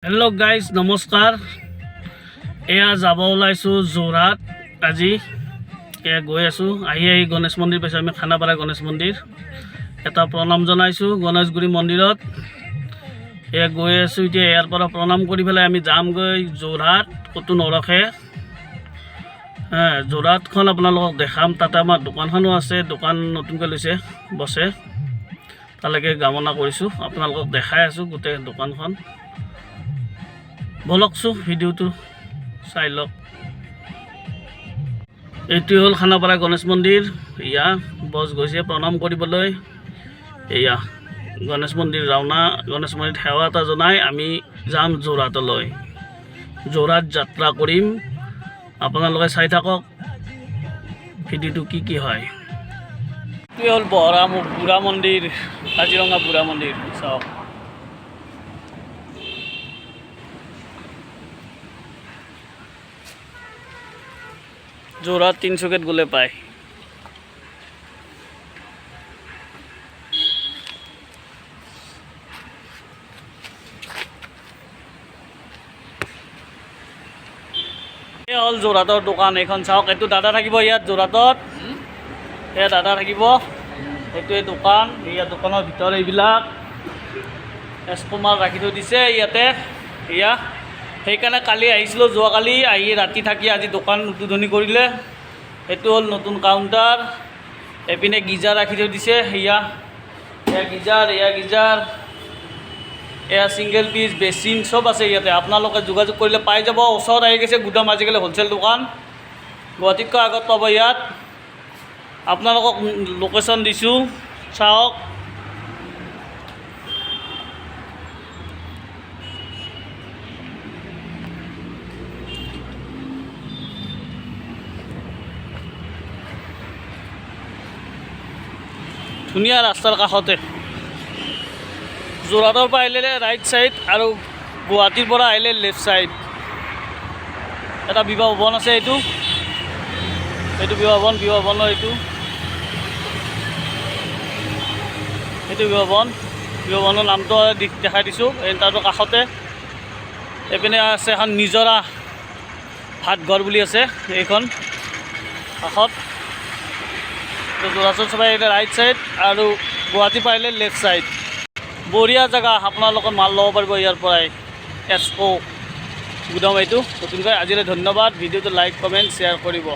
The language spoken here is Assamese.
हेलो गाइस नमस्कार। एया যাব ওলাইছো যোৰহাট। আজি এয়া গৈ আছো আহি গণেশ মন্দিৰ পাইছো। আমি খানাপাৰা গণেশ মন্দিৰ এটা প্ৰণাম জনাইছো গণেশগুৰি মন্দিৰত। এয়া গৈ আছো এতিয়া ইয়াৰ পৰা প্ৰণাম কৰি পেলাই আমি যামগৈ যোৰহাট। কতো নৰখে যোৰহাটখন আপোনালোকক দেখাম। তাতে আমাৰ দোকানখনো আছে, দোকান নতুনকৈ লৈছে বছে। তালৈকে কামনা কৰিছোঁ, আপোনালোকক দেখাই আছো গোটেই দোকানখন। বলকচোন ভিডিওটো চাই লওক। এইটো হ'ল খানাপাৰা গণেশ মন্দিৰ। এয়া বছ গৈছে প্ৰণাম কৰিবলৈ। এয়া গণেশ মন্দিৰ ৰাওনা। গণেশ মন্দিৰত সেৱা এটা জনাই আমি যাম যোৰহাটলৈ। যোৰহাট যাত্ৰা কৰিম, আপোনালোকে চাই থাকক ভিডিওটো কি হয়। এইটোৱে হ'ল বুঢ়া মন্দিৰ, কাজিৰঙা বুঢ়া মন্দিৰ। চাওক যোৰহাট তিনিচুকীয়াত গ'লে পায়। এই হ'ল যোৰহাটৰ দোকান। এইখন চাওক, এইটো দাদা থাকিব ইয়াত যোৰহাটত। এয়া দাদা থাকিব, এইটোৱে দোকান। ইয়াত দোকানৰ ভিতৰত এইবিলাক এছকুমাৰ ৰাখি থৈ দিছে ইয়াতে। এয়া সেইকাৰণে কালি আহিছিলোঁ, যোৱাকালি আহি ৰাতি থাকি আজি দোকান উদ্বোধনী কৰিলে। এইটো হ'ল নতুন কাউণ্টাৰ। এইপিনে গিজাৰ ৰাখি থৈ দিছে। এয়া গিজাৰ, এয়া গিজাৰ, এয়া ছিংগল পিচ বেচিন চব আছে ইয়াতে। আপোনালোকে যোগাযোগ কৰিলে পাই যাব। ওচৰত আহি গৈছে গুদাম, আজিকালি হ'লচেল দোকান। গুৱাহাটীতকৈ আগত পাব ইয়াত। আপোনালোকক লোকেশ্যন দিছোঁ, চাওক। ধুনীয়া ৰাস্তাৰ কাষতে। যোৰহাটৰ পৰা আহিলে ৰাইট ছাইড আৰু গুৱাহাটীৰ পৰা আহিলে লেফ্ট ছাইড। এটা বিবাহ ভৱন আছে, এইটো বিবাহ ভৱনৰ এইটো বিবাহ ভৱনৰ নামটো দেখাই দিছোঁ। তাৰ কাষতে এইপিনে আছে এখন নিজৰা ভাতঘৰ বুলি আছে, এইখন কাষত। যোৰহাটৰ চবাই আহিলে ৰাইট ছাইড আৰু গুৱাহাটীৰ পৰা আহিলে লেফ্ট ছাইড। বঢ়িয়া জেগা, আপোনালোকে মাল ল'ব পাৰিব ইয়াৰ পৰাই। এছকো গুদাম এইটো নতুনকৈ। আজিলৈ ধন্যবাদ। ভিডিঅ'টো লাইক কমেণ্ট শ্বেয়াৰ কৰিব।